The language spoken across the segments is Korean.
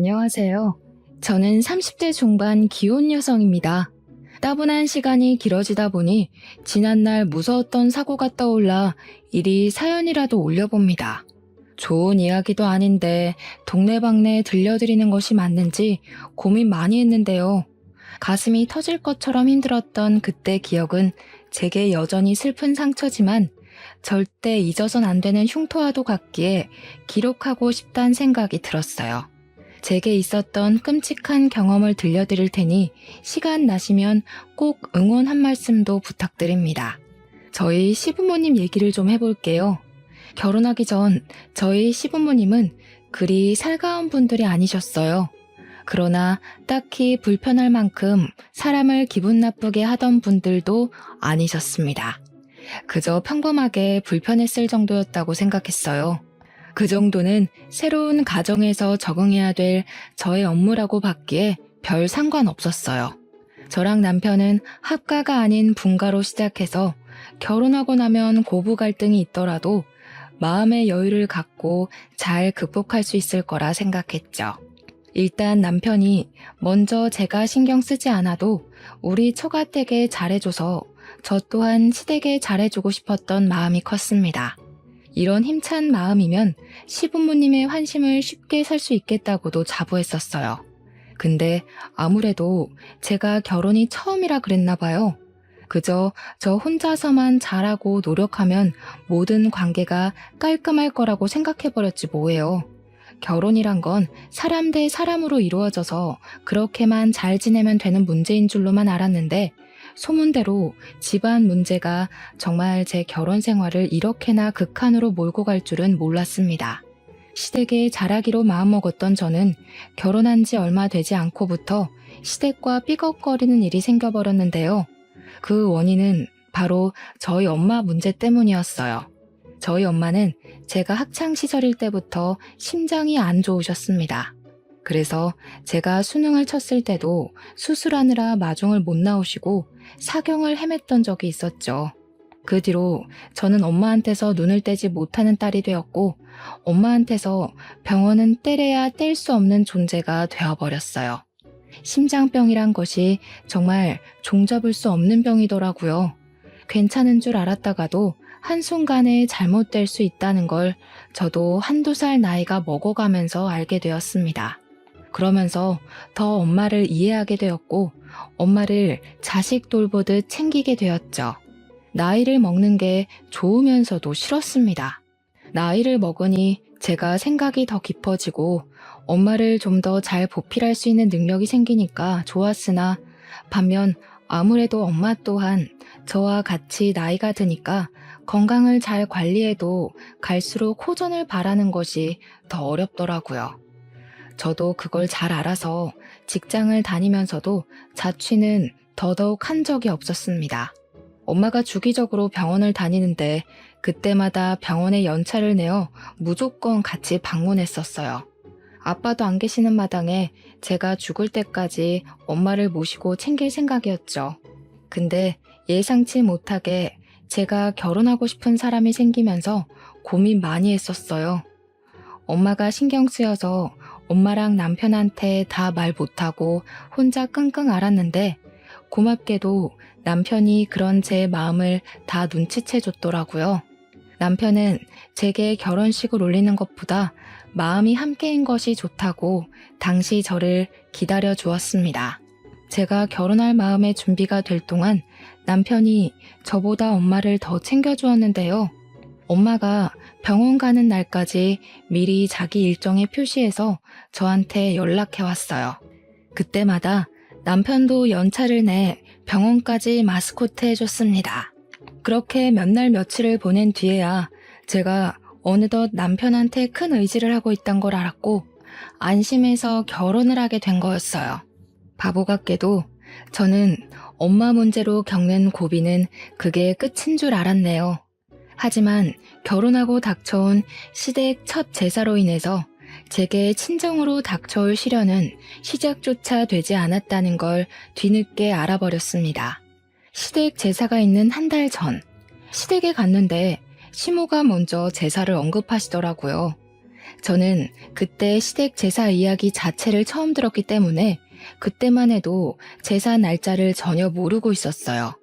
안녕하세요. 저는 30대 중반 기혼 여성입니다. 따분한 시간이 길어지다 보니 지난날 무서웠던 사고가 떠올라 이리 사연이라도 올려봅니다. 좋은 이야기도 아닌데 동네방네 들려드리는 것이 맞는지 고민 많이 했는데요. 가슴이 터질 것처럼 힘들었던 그때 기억은 제게 여전히 슬픈 상처지만 절대 잊어선 안 되는 흉터와도 같기에 기록하고 싶다는 생각이 들었어요. 제게 있었던 끔찍한 경험을 들려드릴 테니 시간 나시면 꼭 응원 한 말씀도 부탁드립니다. 저희 시부모님 얘기를 좀 해볼게요. 결혼하기 전 저희 시부모님은 그리 살가운 분들이 아니셨어요. 그러나 딱히 불편할 만큼 사람을 기분 나쁘게 하던 분들도 아니셨습니다. 그저 평범하게 불편했을 정도였다고 생각했어요. 그 정도는 새로운 가정에서 적응해야 될 저의 업무라고 봤기에 별 상관없었어요. 저랑 남편은 합가가 아닌 분가로 시작해서 결혼하고 나면 고부 갈등이 있더라도 마음의 여유를 갖고 잘 극복할 수 있을 거라 생각했죠. 일단 남편이 먼저 제가 신경 쓰지 않아도 우리 처가댁에 잘해줘서 저 또한 시댁에 잘해주고 싶었던 마음이 컸습니다. 이런 힘찬 마음이면 시부모님의 환심을 쉽게 살 수 있겠다고도 자부했었어요. 근데 아무래도 제가 결혼이 처음이라 그랬나 봐요. 그저 저 혼자서만 잘하고 노력하면 모든 관계가 깔끔할 거라고 생각해버렸지 뭐예요. 결혼이란 건 사람 대 사람으로 이루어져서 그렇게만 잘 지내면 되는 문제인 줄로만 알았는데 소문대로 집안 문제가 정말 제 결혼 생활을 이렇게나 극한으로 몰고 갈 줄은 몰랐습니다. 시댁에 잘하기로 마음먹었던 저는 결혼한 지 얼마 되지 않고부터 시댁과 삐걱거리는 일이 생겨버렸는데요. 그 원인은 바로 저희 엄마 문제 때문이었어요. 저희 엄마는 제가 학창시절일 때부터 심장이 안 좋으셨습니다. 그래서 제가 수능을 쳤을 때도 수술하느라 마중을 못 나오시고 사경을 헤맸던 적이 있었죠. 그 뒤로 저는 엄마한테서 눈을 떼지 못하는 딸이 되었고 엄마한테서 병원은 때려야 뗄 수 없는 존재가 되어버렸어요. 심장병이란 것이 정말 종잡을 수 없는 병이더라고요. 괜찮은 줄 알았다가도 한순간에 잘못될 수 있다는 걸 저도 한두 살 나이가 먹어가면서 알게 되었습니다. 그러면서 더 엄마를 이해하게 되었고 엄마를 자식 돌보듯 챙기게 되었죠. 나이를 먹는 게 좋으면서도 싫었습니다. 나이를 먹으니 제가 생각이 더 깊어지고 엄마를 좀 더 잘 보필할 수 있는 능력이 생기니까 좋았으나 반면 아무래도 엄마 또한 저와 같이 나이가 드니까 건강을 잘 관리해도 갈수록 호전을 바라는 것이 더 어렵더라고요. 저도 그걸 잘 알아서 직장을 다니면서도 자취는 더더욱 한 적이 없었습니다. 엄마가 주기적으로 병원을 다니는데 그때마다 병원에 연차를 내어 무조건 같이 방문했었어요. 아빠도 안 계시는 마당에 제가 죽을 때까지 엄마를 모시고 챙길 생각이었죠. 근데 예상치 못하게 제가 결혼하고 싶은 사람이 생기면서 고민 많이 했었어요. 엄마가 신경 쓰여서 엄마랑 남편한테 다 말 못하고 혼자 끙끙 앓았는데 고맙게도 남편이 그런 제 마음을 다 눈치채 줬더라고요. 남편은 제게 결혼식을 올리는 것보다 마음이 함께인 것이 좋다고 당시 저를 기다려 주었습니다. 제가 결혼할 마음의 준비가 될 동안 남편이 저보다 엄마를 더 챙겨주었는데요. 엄마가 병원 가는 날까지 미리 자기 일정에 표시해서 저한테 연락해왔어요. 그때마다 남편도 연차를 내 병원까지 마스코트 해줬습니다. 그렇게 몇 날 며칠을 보낸 뒤에야 제가 어느덧 남편한테 큰 의지를 하고 있단 걸 알았고 안심해서 결혼을 하게 된 거였어요. 바보 같게도 저는 엄마 문제로 겪는 고비는 그게 끝인 줄 알았네요. 하지만 결혼하고 닥쳐온 시댁 첫 제사로 인해서 제게 친정으로 닥쳐올 시련은 시작조차 되지 않았다는 걸 뒤늦게 알아버렸습니다. 시댁 제사가 있는 한 달 전, 시댁에 갔는데 시모가 먼저 제사를 언급하시더라고요. 저는 그때 시댁 제사 이야기 자체를 처음 들었기 때문에 그때만 해도 제사 날짜를 전혀 모르고 있었어요.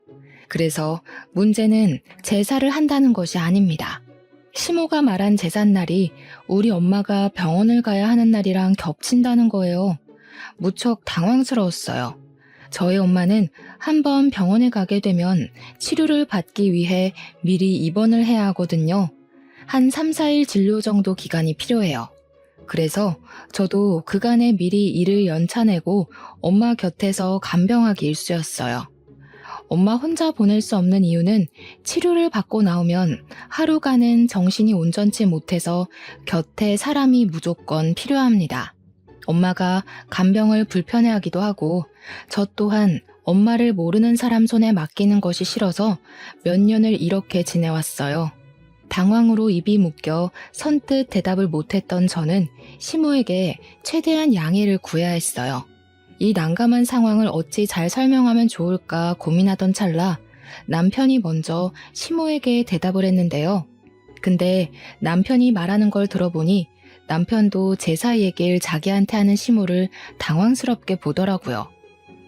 그래서 문제는 제사를 한다는 것이 아닙니다. 시모가 말한 제삿날이 우리 엄마가 병원을 가야 하는 날이랑 겹친다는 거예요. 무척 당황스러웠어요. 저희 엄마는 한번 병원에 가게 되면 치료를 받기 위해 미리 입원을 해야 하거든요. 한 3, 4일 진료 정도 기간이 필요해요. 그래서 저도 그간에 미리 일을 연차내고 엄마 곁에서 간병하기 일쑤였어요. 엄마 혼자 보낼 수 없는 이유는 치료를 받고 나오면 하루간은 정신이 온전치 못해서 곁에 사람이 무조건 필요합니다. 엄마가 간병을 불편해하기도 하고 저 또한 엄마를 모르는 사람 손에 맡기는 것이 싫어서 몇 년을 이렇게 지내왔어요. 당황으로 입이 묶여 선뜻 대답을 못했던 저는 시모에게 최대한 양해를 구해야 했어요. 이 난감한 상황을 어찌 잘 설명하면 좋을까 고민하던 찰나 남편이 먼저 시모에게 대답을 했는데요. 근데 남편이 말하는 걸 들어보니 남편도 제사 얘기를 자기한테 하는 시모를 당황스럽게 보더라고요.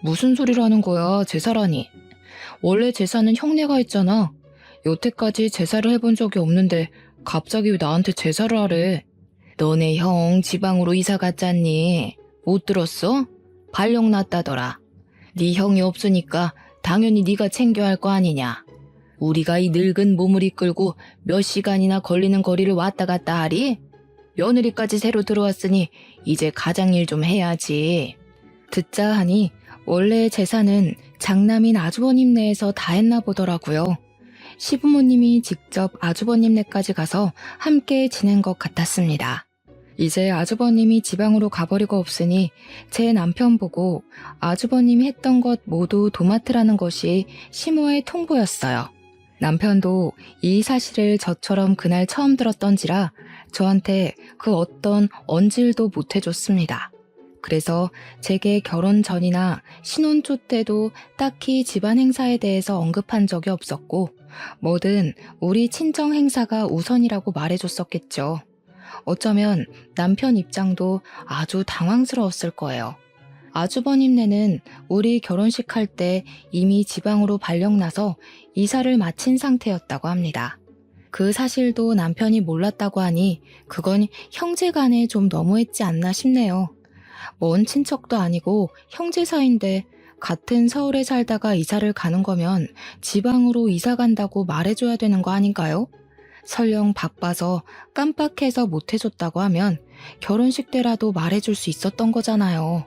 무슨 소리를 하는 거야, 제사라니. 원래 제사는 형네가 했잖아. 여태까지 제사를 해본 적이 없는데 갑자기 왜 나한테 제사를 하래. 너네 형 지방으로 이사 갔잖니. 못 들었어? 발령 났다더라. 네 형이 없으니까 당연히 네가 챙겨야 할 거 아니냐. 우리가 이 늙은 몸을 이끌고 몇 시간이나 걸리는 거리를 왔다 갔다 하리? 며느리까지 새로 들어왔으니 이제 가장일 좀 해야지. 듣자 하니 원래 제사는 장남인 아주버님네에서 다 했나 보더라고요. 시부모님이 직접 아주버님네까지 가서 함께 지낸 것 같았습니다. 이제 아주버님이 지방으로 가버리고 없으니 제 남편 보고 아주버님이 했던 것 모두 도맡으라는 것이 시모의 통보였어요. 남편도 이 사실을 저처럼 그날 처음 들었던지라 저한테 그 어떤 언질도 못 해줬습니다. 그래서 제게 결혼 전이나 신혼초 때도 딱히 집안 행사에 대해서 언급한 적이 없었고 뭐든 우리 친정 행사가 우선이라고 말해줬었겠죠. 어쩌면 남편 입장도 아주 당황스러웠을 거예요. 아주버님네는 우리 결혼식 할 때 이미 지방으로 발령나서 이사를 마친 상태였다고 합니다. 그 사실도 남편이 몰랐다고 하니 그건 형제간에 좀 너무했지 않나 싶네요. 먼 친척도 아니고 형제 사이인데 같은 서울에 살다가 이사를 가는 거면 지방으로 이사 간다고 말해줘야 되는 거 아닌가요? 설령 바빠서 깜빡해서 못해줬다고 하면 결혼식 때라도 말해줄 수 있었던 거잖아요.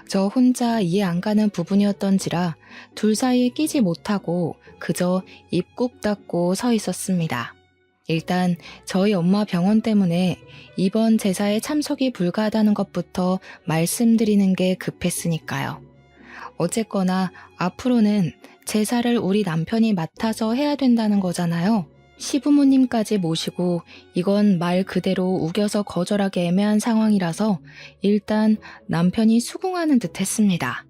저 혼자 이해 안 가는 부분이었던지라 둘 사이에 끼지 못하고 그저 입 꾹 닫고 서 있었습니다. 일단 저희 엄마 병원 때문에 이번 제사에 참석이 불가하다는 것부터 말씀드리는 게 급했으니까요. 어쨌거나 앞으로는 제사를 우리 남편이 맡아서 해야 된다는 거잖아요. 시부모님까지 모시고 이건 말 그대로 우겨서 거절하기 애매한 상황이라서 일단 남편이 수긍하는 듯 했습니다.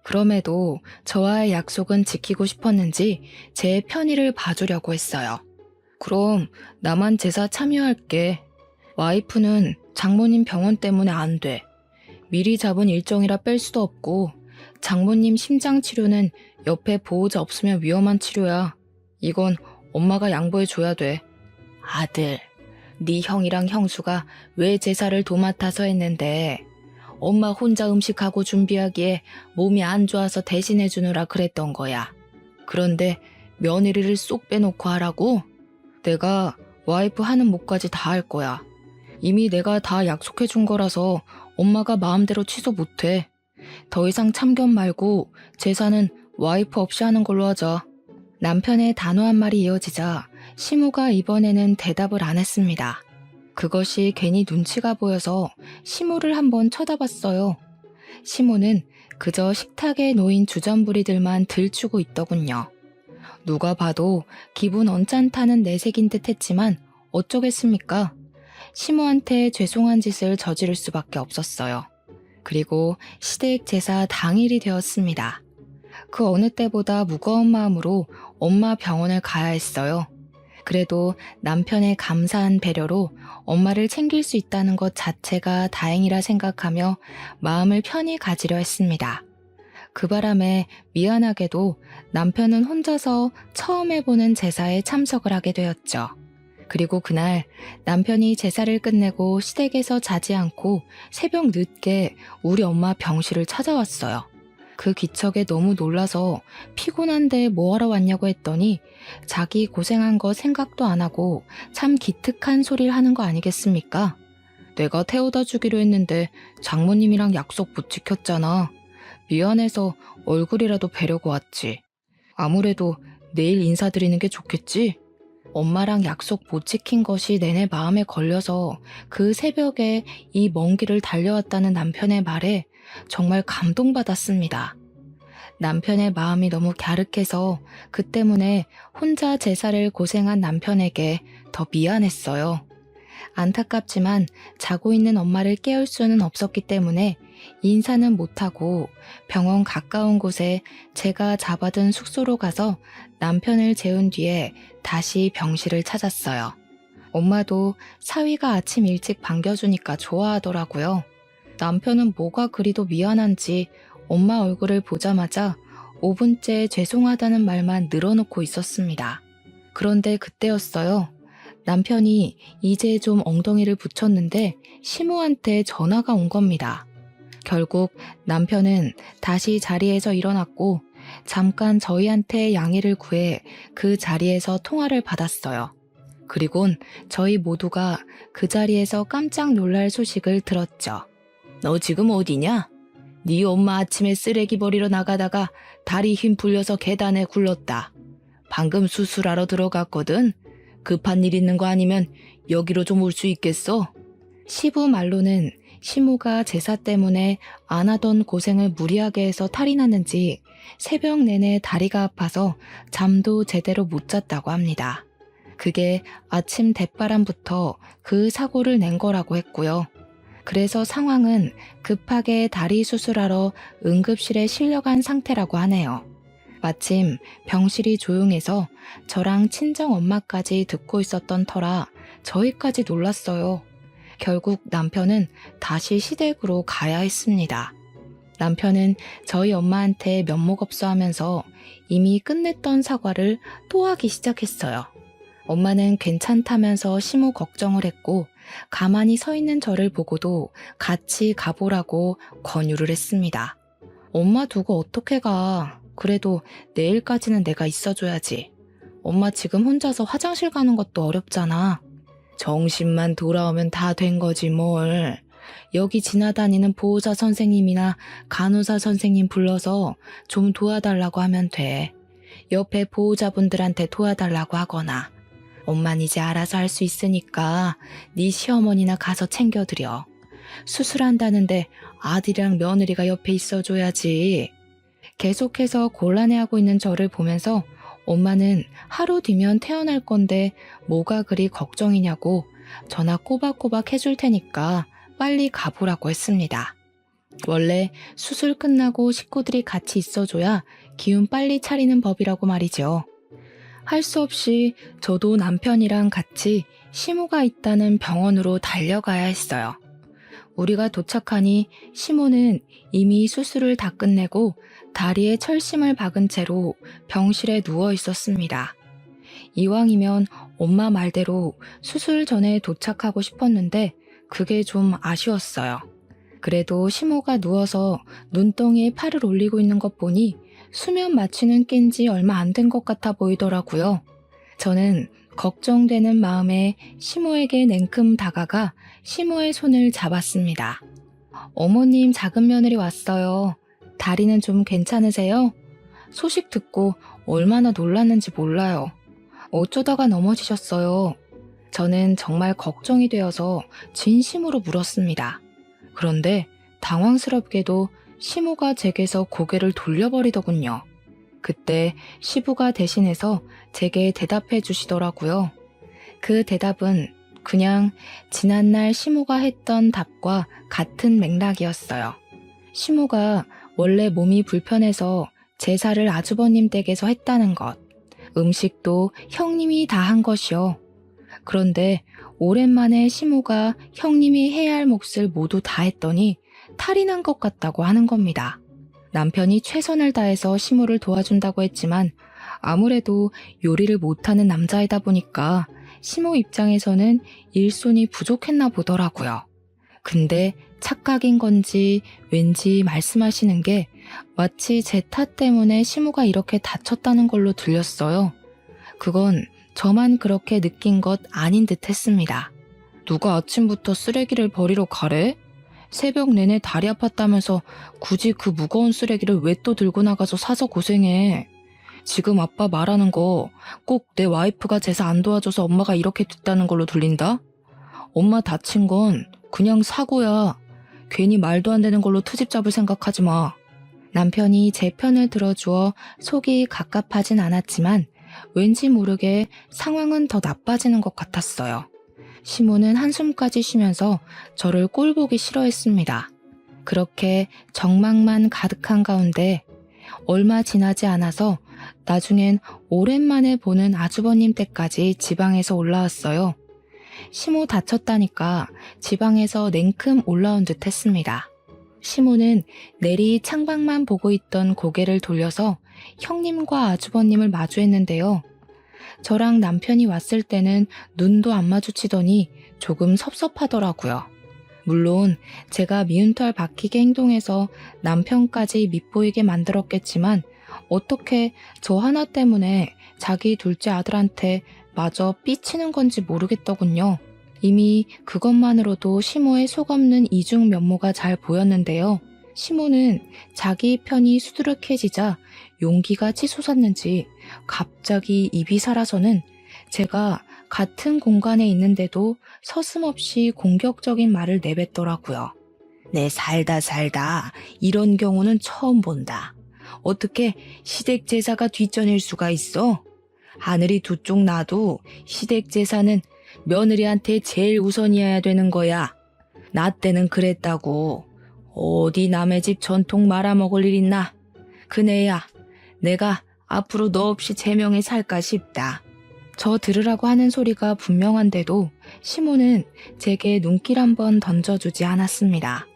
그럼에도 저와의 약속은 지키고 싶었는지 제 편의를 봐주려고 했어요. 그럼 나만 제사 참여할게. 와이프는 장모님 병원 때문에 안 돼. 미리 잡은 일정이라 뺄 수도 없고 장모님 심장 치료는 옆에 보호자 없으면 위험한 치료야. 이건 엄마가 양보해줘야 돼. 아들, 네 형이랑 형수가 왜 제사를 도맡아서 했는데 엄마 혼자 음식하고 준비하기에 몸이 안 좋아서 대신해주느라 그랬던 거야. 그런데 며느리를 쏙 빼놓고 하라고? 내가 와이프 하는 몫까지 다 할 거야. 이미 내가 다 약속해준 거라서 엄마가 마음대로 취소 못해. 더 이상 참견 말고 제사는 와이프 없이 하는 걸로 하자. 남편의 단호한 말이 이어지자 시모가 이번에는 대답을 안 했습니다. 그것이 괜히 눈치가 보여서 시모를 한번 쳐다봤어요. 시모는 그저 식탁에 놓인 주전부리들만 들추고 있더군요. 누가 봐도 기분 언짢다는 내색인 듯 했지만 어쩌겠습니까? 시모한테 죄송한 짓을 저지를 수밖에 없었어요. 그리고 시댁 제사 당일이 되었습니다. 그 어느 때보다 무거운 마음으로 엄마 병원을 가야 했어요. 그래도 남편의 감사한 배려로 엄마를 챙길 수 있다는 것 자체가 다행이라 생각하며 마음을 편히 가지려 했습니다. 그 바람에 미안하게도 남편은 혼자서 처음 해보는 제사에 참석을 하게 되었죠. 그리고 그날 남편이 제사를 끝내고 시댁에서 자지 않고 새벽 늦게 우리 엄마 병실을 찾아왔어요. 그 기척에 너무 놀라서 피곤한데 뭐하러 왔냐고 했더니 자기 고생한 거 생각도 안 하고 참 기특한 소리를 하는 거 아니겠습니까? 내가 태워다 주기로 했는데 장모님이랑 약속 못 지켰잖아. 미안해서 얼굴이라도 뵈려고 왔지. 아무래도 내일 인사드리는 게 좋겠지? 엄마랑 약속 못 지킨 것이 내내 마음에 걸려서 그 새벽에 이 먼 길을 달려왔다는 남편의 말에 정말 감동받았습니다. 남편의 마음이 너무 갸륵해서 그 때문에 혼자 제사를 고생한 남편에게 더 미안했어요. 안타깝지만 자고 있는 엄마를 깨울 수는 없었기 때문에 인사는 못하고 병원 가까운 곳에 제가 잡아둔 숙소로 가서 남편을 재운 뒤에 다시 병실을 찾았어요. 엄마도 사위가 아침 일찍 반겨주니까 좋아하더라고요. 남편은 뭐가 그리도 미안한지 엄마 얼굴을 보자마자 5분째 죄송하다는 말만 늘어놓고 있었습니다. 그런데 그때였어요. 남편이 이제 좀 엉덩이를 붙였는데 시모한테 전화가 온 겁니다. 결국 남편은 다시 자리에서 일어났고 잠깐 저희한테 양해를 구해 그 자리에서 통화를 받았어요. 그리곤 저희 모두가 그 자리에서 깜짝 놀랄 소식을 들었죠. 너 지금 어디냐? 네 엄마 아침에 쓰레기 버리러 나가다가 다리 힘 풀려서 계단에 굴렀다. 방금 수술하러 들어갔거든. 급한 일 있는 거 아니면 여기로 좀 올 수 있겠어? 시부 말로는 시모가 제사 때문에 안 하던 고생을 무리하게 해서 탈이 났는지 새벽 내내 다리가 아파서 잠도 제대로 못 잤다고 합니다. 그게 아침 대바람부터 그 사고를 낸 거라고 했고요. 그래서 상황은 급하게 다리 수술하러 응급실에 실려간 상태라고 하네요. 마침 병실이 조용해서 저랑 친정 엄마까지 듣고 있었던 터라 저희까지 놀랐어요. 결국 남편은 다시 시댁으로 가야 했습니다. 남편은 저희 엄마한테 면목없어 하면서 이미 끝냈던 사과를 또 하기 시작했어요. 엄마는 괜찮다면서 심호 걱정을 했고 가만히 서 있는 저를 보고도 같이 가보라고 권유를 했습니다. 엄마 두고 어떻게 가? 그래도 내일까지는 내가 있어줘야지. 엄마 지금 혼자서 화장실 가는 것도 어렵잖아. 정신만 돌아오면 다 된 거지 뭘. 여기 지나다니는 보호자 선생님이나 간호사 선생님 불러서 좀 도와달라고 하면 돼. 옆에 보호자분들한테 도와달라고 하거나. 엄만 이제 알아서 할 수 있으니까 네 시어머니나 가서 챙겨드려. 수술한다는데 아들이랑 며느리가 옆에 있어줘야지. 계속해서 곤란해하고 있는 저를 보면서 엄마는 하루 뒤면 태어날 건데 뭐가 그리 걱정이냐고 전화 꼬박꼬박 해줄 테니까 빨리 가보라고 했습니다. 원래 수술 끝나고 식구들이 같이 있어줘야 기운 빨리 차리는 법이라고 말이죠. 할 수 없이 저도 남편이랑 같이 시모가 있다는 병원으로 달려가야 했어요. 우리가 도착하니 시모는 이미 수술을 다 끝내고 다리에 철심을 박은 채로 병실에 누워 있었습니다. 이왕이면 엄마 말대로 수술 전에 도착하고 싶었는데 그게 좀 아쉬웠어요. 그래도 시모가 누워서 눈덩이에 팔을 올리고 있는 것 보니 수면 마취는 깬 지 얼마 안 된 것 같아 보이더라고요. 저는 걱정되는 마음에 시모에게 냉큼 다가가 시모의 손을 잡았습니다. 어머님 작은 며느리 왔어요. 다리는 좀 괜찮으세요? 소식 듣고 얼마나 놀랐는지 몰라요. 어쩌다가 넘어지셨어요. 저는 정말 걱정이 되어서 진심으로 물었습니다. 그런데 당황스럽게도 시모가 제게서 고개를 돌려버리더군요. 그때 시부가 대신해서 제게 대답해 주시더라고요. 그 대답은 그냥 지난날 시모가 했던 답과 같은 맥락이었어요. 시모가 원래 몸이 불편해서 제사를 아주버님 댁에서 했다는 것, 음식도 형님이 다 한 것이요. 그런데 오랜만에 시모가 형님이 해야 할 몫을 모두 다 했더니 탈이 난 것 같다고 하는 겁니다. 남편이 최선을 다해서 시모를 도와준다고 했지만 아무래도 요리를 못하는 남자이다 보니까 시모 입장에서는 일손이 부족했나 보더라고요. 근데 착각인 건지 왠지 말씀하시는 게 마치 제 탓 때문에 시모가 이렇게 다쳤다는 걸로 들렸어요. 그건 저만 그렇게 느낀 것 아닌 듯 했습니다. 누가 아침부터 쓰레기를 버리러 가래? 새벽 내내 다리 아팠다면서 굳이 그 무거운 쓰레기를 왜 또 들고 나가서 사서 고생해. 지금 아빠 말하는 거 꼭 내 와이프가 제사 안 도와줘서 엄마가 이렇게 됐다는 걸로 들린다? 엄마 다친 건 그냥 사고야. 괜히 말도 안 되는 걸로 트집 잡을 생각하지 마. 남편이 제 편을 들어주어 속이 갑갑하진 않았지만 왠지 모르게 상황은 더 나빠지는 것 같았어요. 시모는 한숨까지 쉬면서 저를 꼴보기 싫어했습니다. 그렇게 정막만 가득한 가운데 얼마 지나지 않아서 나중엔 오랜만에 보는 아주버님 댁까지 지방에서 올라왔어요. 시모 다쳤다니까 지방에서 냉큼 올라온 듯 했습니다. 시모는 내리 창밖만 보고 있던 고개를 돌려서 형님과 아주버님을 마주했는데요. 저랑 남편이 왔을 때는 눈도 안 마주치더니 조금 섭섭하더라고요. 물론 제가 미운털 박히게 행동해서 남편까지 밉보이게 만들었겠지만 어떻게 저 하나 때문에 자기 둘째 아들한테 마저 삐치는 건지 모르겠더군요. 이미 그것만으로도 시모의 속없는 이중 면모가 잘 보였는데요. 시모는 자기 편이 수두룩해지자 용기가 치솟았는지 갑자기 입이 살아서는 제가 같은 공간에 있는데도 서슴없이 공격적인 말을 내뱉더라고요. 내 살다 이런 경우는 처음 본다. 어떻게 시댁 제사가 뒷전일 수가 있어? 하늘이 두 쪽 나도 시댁 제사는 며느리한테 제일 우선이어야 되는 거야. 나 때는 그랬다고. 어디 남의 집 전통 말아먹을 일 있나? 그네야, 내가 앞으로 너 없이 제명에 살까 싶다. 저 들으라고 하는 소리가 분명한데도 시모는 제게 눈길 한번 던져주지 않았습니다.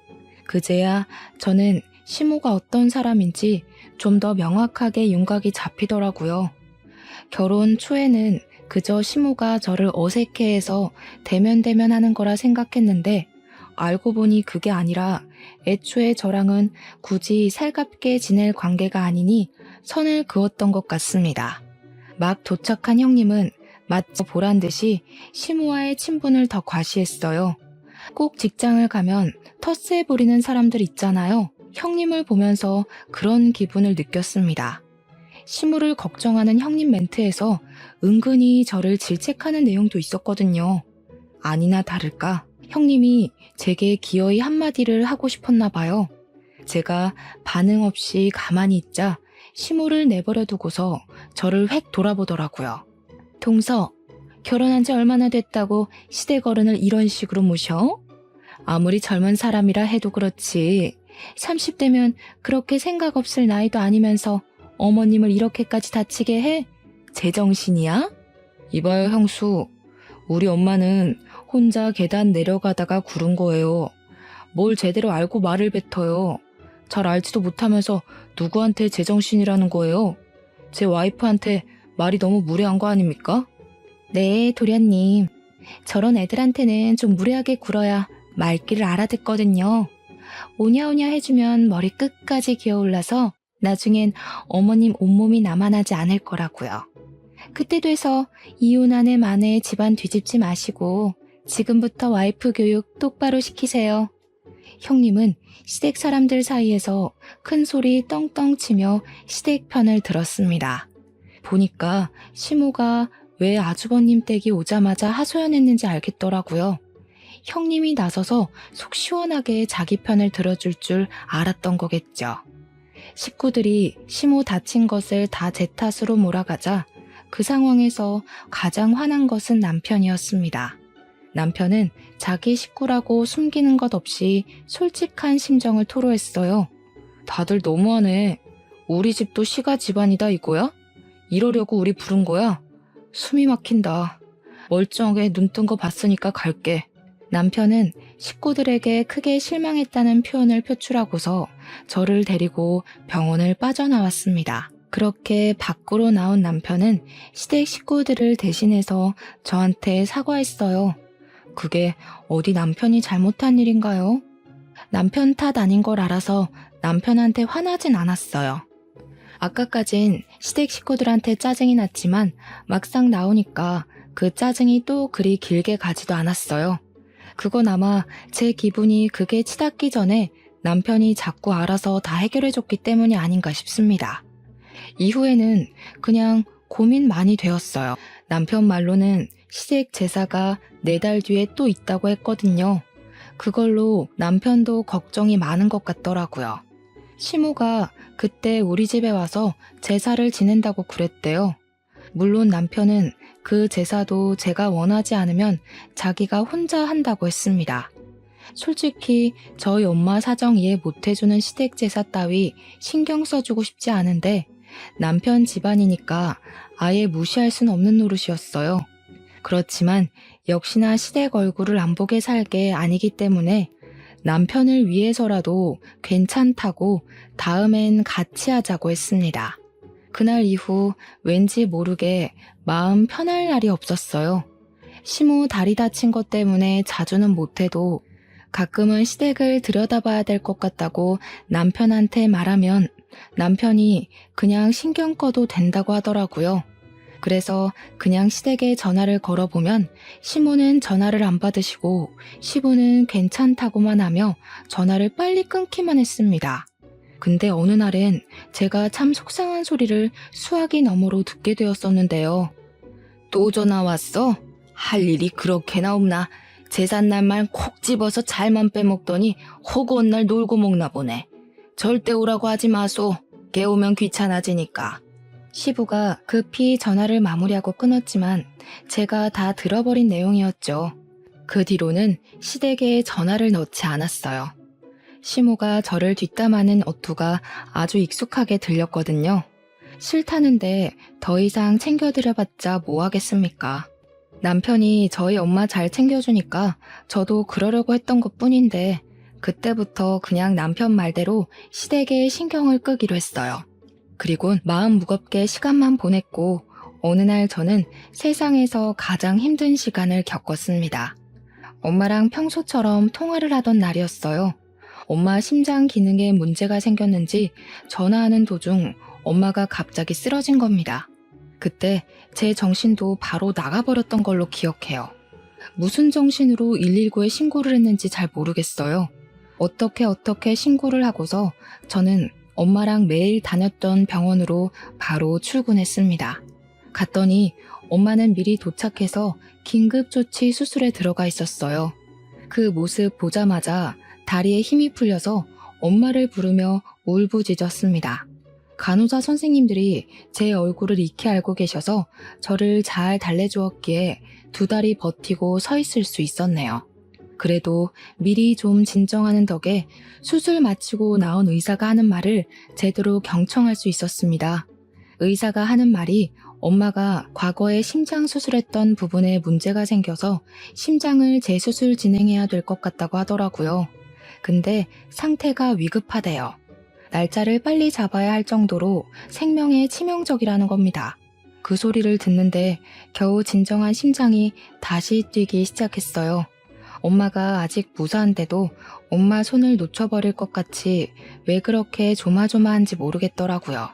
그제야 저는 시모가 어떤 사람인지 좀 더 명확하게 윤곽이 잡히더라고요. 결혼 초에는 그저 시모가 저를 어색해해서 대면대면하는 거라 생각했는데 알고 보니 그게 아니라 애초에 저랑은 굳이 살갑게 지낼 관계가 아니니 선을 그었던 것 같습니다. 막 도착한 형님은 마치 보란 듯이 시모와의 친분을 더 과시했어요. 꼭 직장을 가면 텃세 부리는 사람들 있잖아요. 형님을 보면서 그런 기분을 느꼈습니다. 시모를 걱정하는 형님 멘트에서 은근히 저를 질책하는 내용도 있었거든요. 아니나 다를까 형님이 제게 기어이 한마디를 하고 싶었나 봐요. 제가 반응 없이 가만히 있자 시모를 내버려 두고서 저를 획 돌아보더라고요. 동서, 결혼한 지 얼마나 됐다고 시댁 어른을 이런 식으로 모셔? 아무리 젊은 사람이라 해도 그렇지 30대면 그렇게 생각 없을 나이도 아니면서 어머님을 이렇게까지 다치게 해? 제정신이야? 이봐요 형수, 우리 엄마는 혼자 계단 내려가다가 구른 거예요. 뭘 제대로 알고 말을 뱉어요. 잘 알지도 못하면서 누구한테 제정신이라는 거예요? 제 와이프한테 말이 너무 무례한 거 아닙니까? 네, 도련님. 저런 애들한테는 좀 무례하게 굴어야 말귀를 알아듣거든요. 오냐오냐 해주면 머리 끝까지 기어올라서 나중엔 어머님 온몸이 남아나지 않을 거라고요. 그때 돼서 이혼한 애 만에 집안 뒤집지 마시고 지금부터 와이프 교육 똑바로 시키세요. 형님은 시댁 사람들 사이에서 큰 소리 떵떵 치며 시댁 편을 들었습니다. 보니까 시모가 왜 아주버님 댁이 오자마자 하소연했는지 알겠더라고요. 형님이 나서서 속 시원하게 자기 편을 들어줄 줄 알았던 거겠죠. 식구들이 시모 다친 것을 다 제 탓으로 몰아가자 그 상황에서 가장 화난 것은 남편이었습니다. 남편은 자기 식구라고 숨기는 것 없이 솔직한 심정을 토로했어요. 다들 너무하네. 우리 집도 시가 집안이다 이거야? 이러려고 우리 부른 거야? 숨이 막힌다. 멀쩡하게 눈 뜬 거 봤으니까 갈게. 남편은 식구들에게 크게 실망했다는 표현을 표출하고서 저를 데리고 병원을 빠져나왔습니다. 그렇게 밖으로 나온 남편은 시댁 식구들을 대신해서 저한테 사과했어요. 그게 어디 남편이 잘못한 일인가요? 남편 탓 아닌 걸 알아서 남편한테 화나진 않았어요. 아까까진 시댁 식구들한테 짜증이 났지만 막상 나오니까 그 짜증이 또 그리 길게 가지도 않았어요. 그건 아마 제 기분이 극에 치닫기 전에 남편이 자꾸 알아서 다 해결해줬기 때문이 아닌가 싶습니다. 이후에는 그냥 고민 많이 되었어요. 남편 말로는 시댁 제사가 4달 뒤에 또 있다고 했거든요. 그걸로 남편도 걱정이 많은 것 같더라고요. 시모가 그때 우리 집에 와서 제사를 지낸다고 그랬대요. 물론 남편은 그 제사도 제가 원하지 않으면 자기가 혼자 한다고 했습니다. 솔직히 저희 엄마 사정 이해 못해주는 시댁 제사 따위 신경 써주고 싶지 않은데 남편 집안이니까 아예 무시할 순 없는 노릇이었어요. 그렇지만 역시나 시댁 얼굴을 안 보게 살 게 아니기 때문에 남편을 위해서라도 괜찮다고 다음엔 같이 하자고 했습니다. 그날 이후 왠지 모르게 마음 편할 날이 없었어요. 시모 다리 다친 것 때문에 자주는 못해도 가끔은 시댁을 들여다봐야 될 것 같다고 남편한테 말하면 남편이 그냥 신경 꺼도 된다고 하더라고요. 그래서 그냥 시댁에 전화를 걸어보면 시모는 전화를 안 받으시고 시부는 괜찮다고만 하며 전화를 빨리 끊기만 했습니다. 근데 어느 날엔 제가 참 속상한 소리를 수화기 너머로 듣게 되었었는데요. 또 전화 왔어? 할 일이 그렇게나 없나? 제삿날만 콕 집어서 잘만 빼먹더니 허구한 날 놀고 먹나 보네. 절대 오라고 하지 마소. 깨우면 귀찮아지니까. 시부가 급히 전화를 마무리하고 끊었지만 제가 다 들어버린 내용이었죠. 그 뒤로는 시댁에 전화를 넣지 않았어요. 시모가 저를 뒷담하는 어투가 아주 익숙하게 들렸거든요. 싫다는데 더 이상 챙겨드려봤자 뭐 하겠습니까? 남편이 저희 엄마 잘 챙겨주니까 저도 그러려고 했던 것뿐인데 그때부터 그냥 남편 말대로 시댁에 신경을 끄기로 했어요. 그리고 마음 무겁게 시간만 보냈고 어느 날 저는 세상에서 가장 힘든 시간을 겪었습니다. 엄마랑 평소처럼 통화를 하던 날이었어요. 엄마 심장 기능에 문제가 생겼는지 전화하는 도중 엄마가 갑자기 쓰러진 겁니다. 그때 제 정신도 바로 나가버렸던 걸로 기억해요. 무슨 정신으로 119에 신고를 했는지 잘 모르겠어요. 어떻게 신고를 하고서 저는 엄마랑 매일 다녔던 병원으로 바로 출근했습니다. 갔더니 엄마는 미리 도착해서 긴급조치 수술에 들어가 있었어요. 그 모습 보자마자 다리에 힘이 풀려서 엄마를 부르며 울부짖었습니다. 간호사 선생님들이 제 얼굴을 익히 알고 계셔서 저를 잘 달래주었기에 2달이 버티고 서 있을 수 있었네요. 그래도 미리 좀 진정하는 덕에 수술 마치고 나온 의사가 하는 말을 제대로 경청할 수 있었습니다. 의사가 하는 말이 엄마가 과거에 심장 수술했던 부분에 문제가 생겨서 심장을 재수술 진행해야 될 것 같다고 하더라고요. 근데 상태가 위급하대요. 날짜를 빨리 잡아야 할 정도로 생명에 치명적이라는 겁니다. 그 소리를 듣는데 겨우 진정한 심장이 다시 뛰기 시작했어요. 엄마가 아직 무사한데도 엄마 손을 놓쳐버릴 것 같이 왜 그렇게 조마조마한지 모르겠더라고요.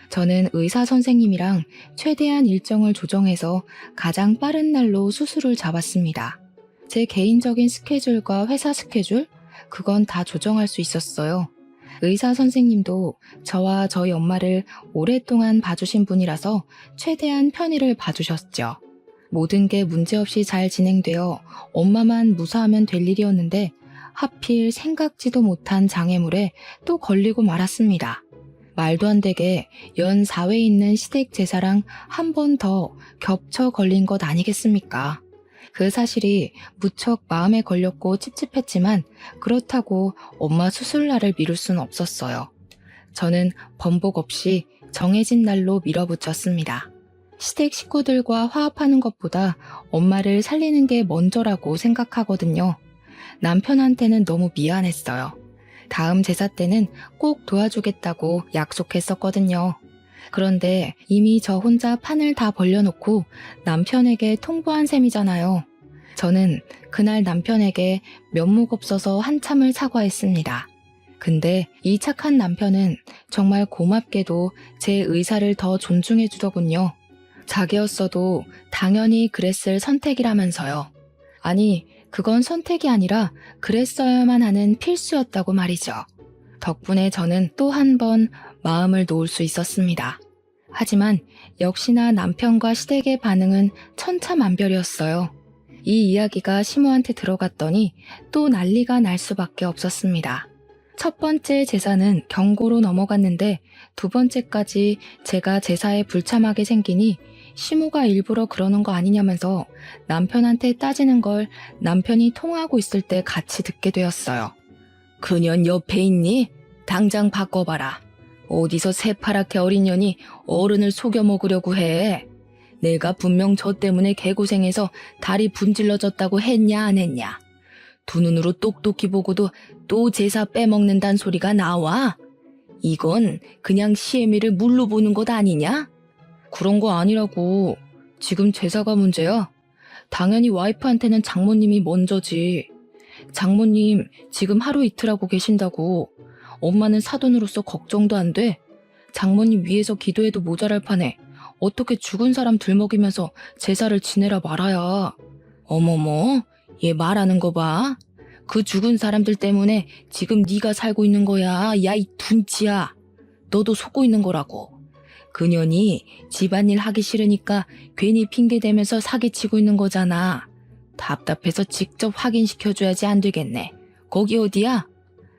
저는 의사 선생님이랑 최대한 일정을 조정해서 가장 빠른 날로 수술을 잡았습니다. 제 개인적인 스케줄과 회사 스케줄? 그건 다 조정할 수 있었어요. 의사 선생님도 저와 저희 엄마를 오랫동안 봐주신 분이라서 최대한 편의를 봐주셨죠. 모든 게 문제없이 잘 진행되어 엄마만 무사하면 될 일이었는데 하필 생각지도 못한 장애물에 또 걸리고 말았습니다. 말도 안 되게 연 4회 있는 시댁 제사랑 한 번 더 겹쳐 걸린 것 아니겠습니까? 그 사실이 무척 마음에 걸렸고 찝찝했지만 그렇다고 엄마 수술날을 미룰 수는 없었어요. 저는 번복 없이 정해진 날로 밀어붙였습니다. 시댁 식구들과 화합하는 것보다 엄마를 살리는 게 먼저라고 생각하거든요. 남편한테는 너무 미안했어요. 다음 제사 때는 꼭 도와주겠다고 약속했었거든요. 그런데 이미 저 혼자 판을 다 벌려놓고 남편에게 통보한 셈이잖아요. 저는 그날 남편에게 면목 없어서 한참을 사과했습니다. 근데 이 착한 남편은 정말 고맙게도 제 의사를 더 존중해 주더군요. 자기였어도 당연히 그랬을 선택이라면서요. 아니, 그건 선택이 아니라 그랬어야만 하는 필수였다고 말이죠. 덕분에 저는 또 한 번 마음을 놓을 수 있었습니다. 하지만 역시나 남편과 시댁의 반응은 천차만별이었어요. 이 이야기가 시모한테 들어갔더니 또 난리가 날 수밖에 없었습니다. 첫 번째 제사는 경고로 넘어갔는데 두 번째까지 제가 제사에 불참하게 생기니 시모가 일부러 그러는 거 아니냐면서 남편한테 따지는 걸 남편이 통화하고 있을 때 같이 듣게 되었어요. 그년 옆에 있니? 당장 바꿔봐라. 어디서 새파랗게 어린 년이 어른을 속여 먹으려고 해. 내가 분명 저 때문에 개고생해서 다리 분질러졌다고 했냐 안 했냐. 두 눈으로 똑똑히 보고도 또 제사 빼먹는단 소리가 나와? 이건 그냥 시애미를 물로 보는 것 아니냐? 그런 거 아니라고. 지금 제사가 문제야? 당연히 와이프한테는 장모님이 먼저지. 장모님 지금 하루 이틀 하고 계신다고. 엄마는 사돈으로서 걱정도 안 돼. 장모님 위해서 기도해도 모자랄 판에 어떻게 죽은 사람 들먹이면서 제사를 지내라 말아야. 어머머, 얘 말하는 거 봐. 그 죽은 사람들 때문에 지금 네가 살고 있는 거야. 야, 이 둔치야. 너도 속고 있는 거라고. 그년이 집안일 하기 싫으니까 괜히 핑계대면서 사기치고 있는 거잖아. 답답해서 직접 확인시켜줘야지 안 되겠네. 거기 어디야?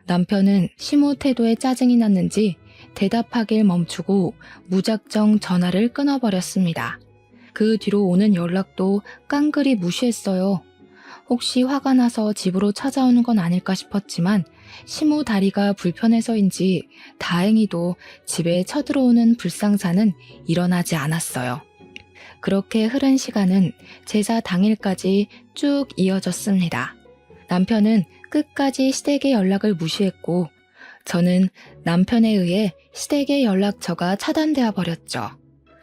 남편은 시모 태도에 짜증이 났는지 대답하길 멈추고 무작정 전화를 끊어버렸습니다. 그 뒤로 오는 연락도 깡그리 무시했어요. 혹시 화가 나서 집으로 찾아오는 건 아닐까 싶었지만 시모 다리가 불편해서인지 다행히도 집에 쳐들어오는 불상사는 일어나지 않았어요. 그렇게 흐른 시간은 제사 당일까지 쭉 이어졌습니다. 남편은 끝까지 시댁의 연락을 무시했고 저는 남편에 의해 시댁의 연락처가 차단되어 버렸죠.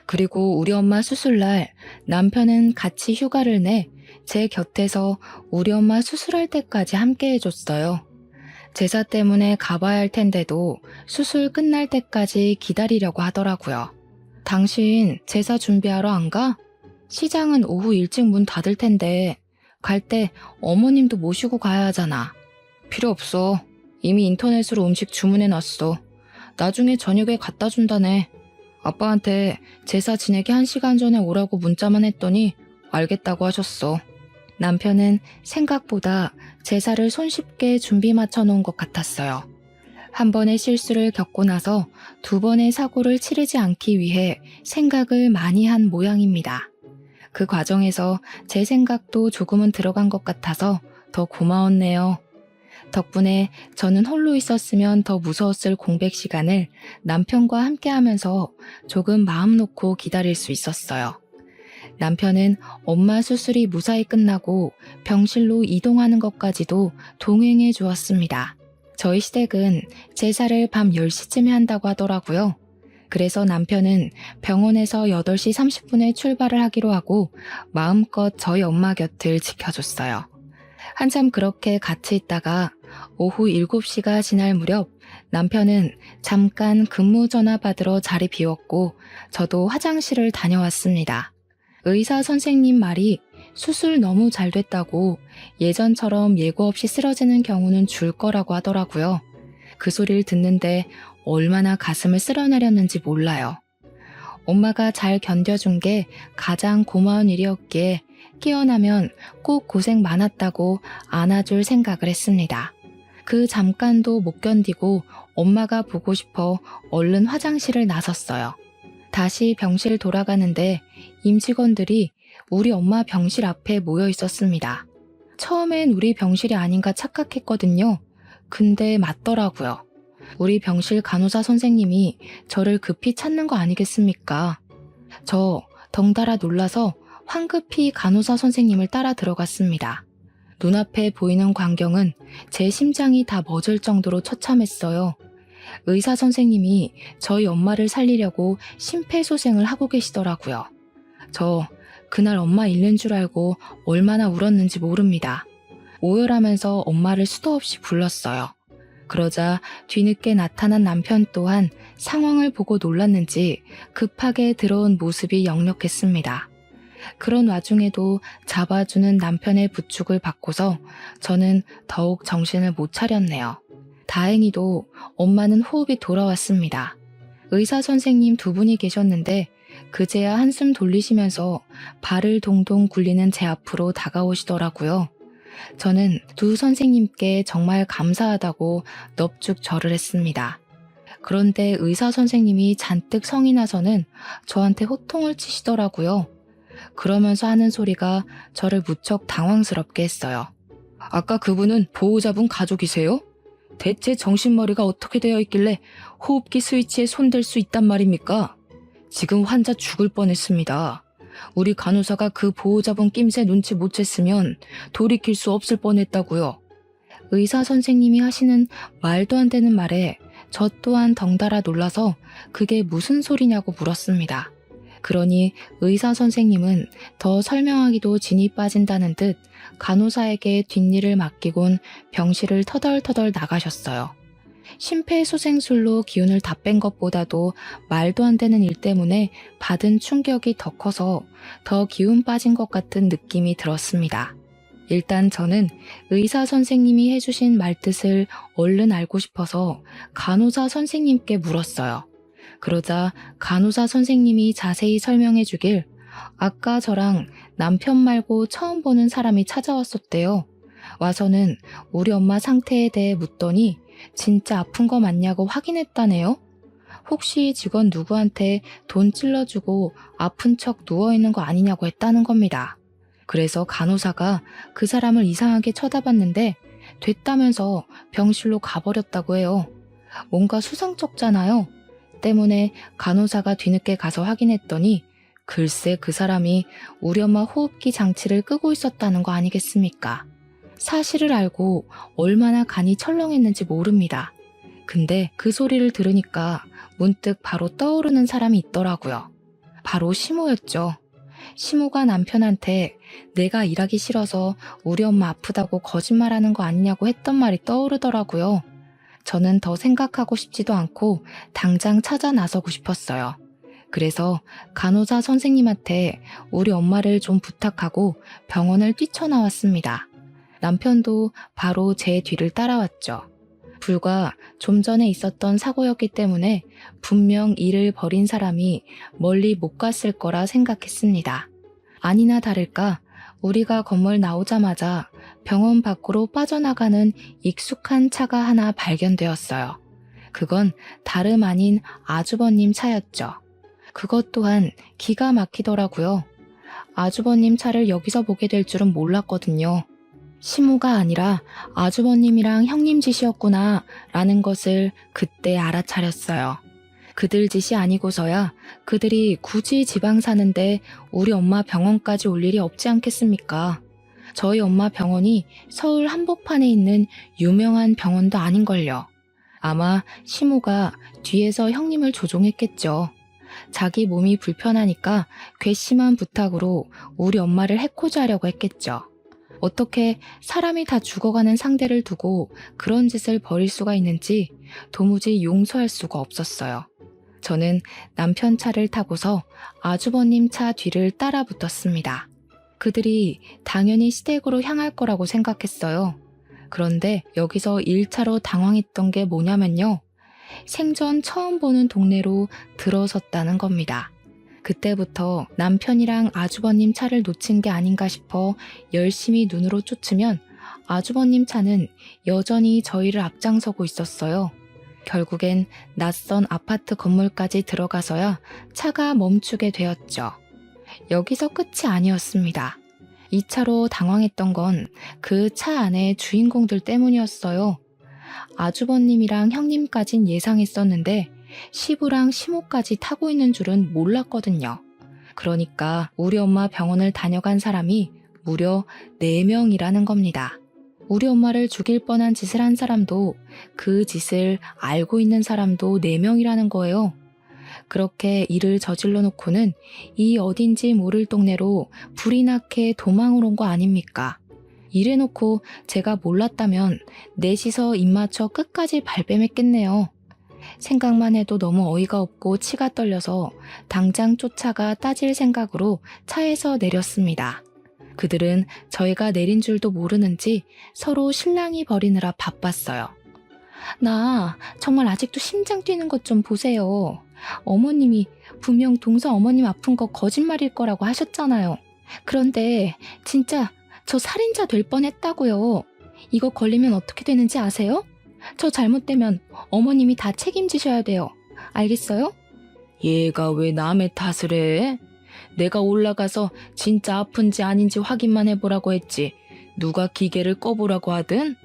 그리고 우리 엄마 수술날 남편은 같이 휴가를 내 제 곁에서 우리 엄마 수술할 때까지 함께 해줬어요. 제사 때문에 가봐야 할 텐데도 수술 끝날 때까지 기다리려고 하더라고요. 당신 제사 준비하러 안 가? 시장은 오후 일찍 문 닫을 텐데 갈 때 어머님도 모시고 가야 하잖아. 필요 없어. 이미 인터넷으로 음식 주문해놨어. 나중에 저녁에 갖다 준다네. 아빠한테 제사 지내기 1시간 전에 오라고 문자만 했더니 알겠다고 하셨어. 남편은 생각보다 제사를 손쉽게 준비 맞춰 놓은 것 같았어요. 한 번의 실수를 겪고 나서 두 번의 사고를 치르지 않기 위해 생각을 많이 한 모양입니다. 그 과정에서 제 생각도 조금은 들어간 것 같아서 더 고마웠네요. 덕분에 저는 홀로 있었으면 더 무서웠을 공백 시간을 남편과 함께하면서 조금 마음 놓고 기다릴 수 있었어요. 남편은 엄마 수술이 무사히 끝나고 병실로 이동하는 것까지도 동행해 주었습니다. 저희 시댁은 제사를 밤 10시쯤에 한다고 하더라고요. 그래서 남편은 병원에서 8시 30분에 출발을 하기로 하고 마음껏 저희 엄마 곁을 지켜줬어요. 한참 그렇게 같이 있다가 오후 7시가 지날 무렵 남편은 잠깐 근무 전화 받으러 자리 비웠고 저도 화장실을 다녀왔습니다. 의사 선생님 말이 수술 너무 잘 됐다고 예전처럼 예고 없이 쓰러지는 경우는 줄 거라고 하더라고요. 그 소리를 듣는데 얼마나 가슴을 쓸어내렸는지 몰라요. 엄마가 잘 견뎌준 게 가장 고마운 일이었기에 깨어나면 꼭 고생 많았다고 안아줄 생각을 했습니다. 그 잠깐도 못 견디고 엄마가 보고 싶어 얼른 화장실을 나섰어요. 다시 병실 돌아가는데 임직원들이 우리 엄마 병실 앞에 모여 있었습니다. 처음엔 우리 병실이 아닌가 착각했거든요. 근데 맞더라고요. 우리 병실 간호사 선생님이 저를 급히 찾는 거 아니겠습니까? 저 덩달아 놀라서 황급히 간호사 선생님을 따라 들어갔습니다. 눈앞에 보이는 광경은 제 심장이 다 멎을 정도로 처참했어요. 의사 선생님이 저희 엄마를 살리려고 심폐소생을 하고 계시더라고요. 저 그날 엄마 잃는 줄 알고 얼마나 울었는지 모릅니다. 오열하면서 엄마를 수도 없이 불렀어요. 그러자 뒤늦게 나타난 남편 또한 상황을 보고 놀랐는지 급하게 들어온 모습이 역력했습니다. 그런 와중에도 잡아주는 남편의 부축을 받고서 저는 더욱 정신을 못 차렸네요. 다행히도 엄마는 호흡이 돌아왔습니다. 의사 선생님 두 분이 계셨는데 그제야 한숨 돌리시면서 발을 동동 굴리는 제 앞으로 다가오시더라고요. 저는 두 선생님께 정말 감사하다고 넙죽 절을 했습니다. 그런데 의사 선생님이 잔뜩 성이 나서는 저한테 호통을 치시더라고요. 그러면서 하는 소리가 저를 무척 당황스럽게 했어요. 아까 그분은 보호자분 가족이세요? 대체 정신머리가 어떻게 되어 있길래 호흡기 스위치에 손댈 수 있단 말입니까? 지금 환자 죽을 뻔했습니다. 우리 간호사가 그 보호자분 낌새 눈치 못 챘으면 돌이킬 수 없을 뻔했다고요. 의사 선생님이 하시는 말도 안 되는 말에 저 또한 덩달아 놀라서 그게 무슨 소리냐고 물었습니다. 그러니 의사 선생님은 더 설명하기도 진이 빠진다는 듯 간호사에게 뒷일을 맡기곤 병실을 터덜터덜 나가셨어요. 심폐소생술로 기운을 다 뺀 것보다도 말도 안 되는 일 때문에 받은 충격이 더 커서 더 기운 빠진 것 같은 느낌이 들었습니다. 일단 저는 의사 선생님이 해주신 말뜻을 얼른 알고 싶어서 간호사 선생님께 물었어요. 그러자 간호사 선생님이 자세히 설명해 주길 아까 저랑 남편 말고 처음 보는 사람이 찾아왔었대요. 와서는 우리 엄마 상태에 대해 묻더니 진짜 아픈 거 맞냐고 확인했다네요. 혹시 직원 누구한테 돈 찔러주고 아픈 척 누워있는 거 아니냐고 했다는 겁니다. 그래서 간호사가 그 사람을 이상하게 쳐다봤는데 됐다면서 병실로 가버렸다고 해요. 뭔가 수상쩍잖아요. 때문에 간호사가 뒤늦게 가서 확인했더니 글쎄 그 사람이 우리 엄마 호흡기 장치를 끄고 있었다는 거 아니겠습니까? 사실을 알고 얼마나 간이 철렁했는지 모릅니다. 근데 그 소리를 들으니까 문득 바로 떠오르는 사람이 있더라고요. 바로 시모였죠. 시모가 남편한테 내가 일하기 싫어서 우리 엄마 아프다고 거짓말하는 거 아니냐고 했던 말이 떠오르더라고요. 저는 더 생각하고 싶지도 않고 당장 찾아 나서고 싶었어요. 그래서 간호사 선생님한테 우리 엄마를 좀 부탁하고 병원을 뛰쳐나왔습니다. 남편도 바로 제 뒤를 따라왔죠. 불과 좀 전에 있었던 사고였기 때문에 분명 일을 벌인 사람이 멀리 못 갔을 거라 생각했습니다. 아니나 다를까 우리가 건물 나오자마자 병원 밖으로 빠져나가는 익숙한 차가 하나 발견되었어요. 그건 다름 아닌 아주버님 차였죠. 그것 또한 기가 막히더라고요. 아주버님 차를 여기서 보게 될 줄은 몰랐거든요. 시모가 아니라 아주버님이랑 형님 짓이었구나 라는 것을 그때 알아차렸어요. 그들 짓이 아니고서야 그들이 굳이 지방 사는데 우리 엄마 병원까지 올 일이 없지 않겠습니까? 저희 엄마 병원이 서울 한복판에 있는 유명한 병원도 아닌걸요. 아마 시모가 뒤에서 형님을 조종했겠죠. 자기 몸이 불편하니까 괘씸한 부탁으로 우리 엄마를 해코지 하려고 했겠죠. 어떻게 사람이 다 죽어가는 상대를 두고 그런 짓을 벌일 수가 있는지 도무지 용서할 수가 없었어요. 저는 남편 차를 타고서 아주버님 차 뒤를 따라 붙었습니다. 그들이 당연히 시댁으로 향할 거라고 생각했어요. 그런데 여기서 1차로 당황했던 게 뭐냐면요. 생전 처음 보는 동네로 들어섰다는 겁니다. 그때부터 남편이랑 아주버님 차를 놓친 게 아닌가 싶어 열심히 눈으로 쫓으면 아주버님 차는 여전히 저희를 앞장서고 있었어요. 결국엔 낯선 아파트 건물까지 들어가서야 차가 멈추게 되었죠. 여기서 끝이 아니었습니다. 2차로 당황했던 건 그 차 안의 주인공들 때문이었어요. 아주버님이랑 형님까진 예상했었는데 시부랑 시모까지 타고 있는 줄은 몰랐거든요. 그러니까 우리 엄마 병원을 다녀간 사람이 무려 4명이라는 겁니다. 우리 엄마를 죽일 뻔한 짓을 한 사람도 그 짓을 알고 있는 사람도 4명이라는 거예요. 그렇게 일을 저질러 놓고는 이 어딘지 모를 동네로 불이 나게 도망을 온 거 아닙니까? 이래놓고 제가 몰랐다면 넷이서 입 맞춰 끝까지 발뺌했겠네요. 생각만 해도 너무 어이가 없고 치가 떨려서 당장 쫓아가 따질 생각으로 차에서 내렸습니다. 그들은 저희가 내린 줄도 모르는지 서로 실랑이 벌이느라 바빴어요. 나 정말 아직도 심장 뛰는 것 좀 보세요. 어머님이 분명 동서 어머님 아픈 거 거짓말일 거라고 하셨잖아요. 그런데 진짜 저 살인자 될 뻔했다고요. 이거 걸리면 어떻게 되는지 아세요? 저 잘못되면 어머님이 다 책임지셔야 돼요. 알겠어요? 얘가 왜 남의 탓을 해? 내가 올라가서 진짜 아픈지 아닌지 확인만 해보라고 했지. 누가 기계를 꺼보라고 하든?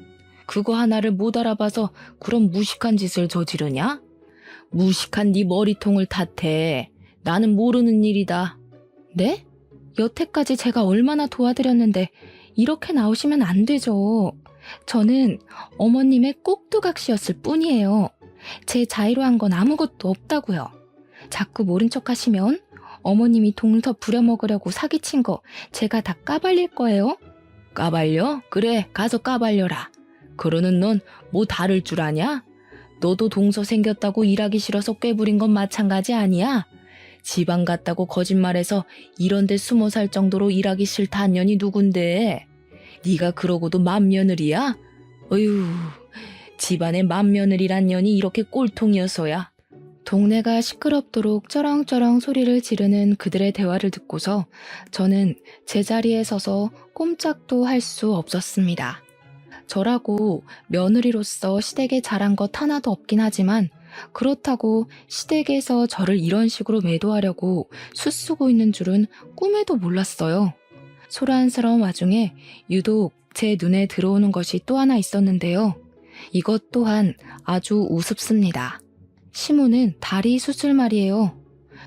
그거 하나를 못 알아봐서 그런 무식한 짓을 저지르냐? 무식한 네 머리통을 탓해. 나는 모르는 일이다. 네? 여태까지 제가 얼마나 도와드렸는데 이렇게 나오시면 안 되죠. 저는 어머님의 꼭두각시였을 뿐이에요. 제 자의로 한 건 아무것도 없다고요. 자꾸 모른 척 하시면 어머님이 동서 부려먹으려고 사기친 거 제가 다 까발릴 거예요. 까발려? 그래, 가서 까발려라. 그러는 넌 뭐 다를 줄 아냐? 너도 동서 생겼다고 일하기 싫어서 꾀부린 건 마찬가지 아니야? 지방 갔다고 거짓말해서 이런 데 숨어 살 정도로 일하기 싫다는 년이 누군데? 네가 그러고도 맏며느리야? 어휴, 집안에 맏며느리란 년이 이렇게 꼴통이어서야. 동네가 시끄럽도록 쩌렁쩌렁 소리를 지르는 그들의 대화를 듣고서 저는 제자리에 서서 꼼짝도 할 수 없었습니다. 저라고 며느리로서 시댁에 잘한 것 하나도 없긴 하지만 그렇다고 시댁에서 저를 이런 식으로 매도하려고 수쓰고 있는 줄은 꿈에도 몰랐어요. 소란스러운 와중에 유독 제 눈에 들어오는 것이 또 하나 있었는데요. 이것 또한 아주 우습습니다. 시모는 다리 수술 말이에요.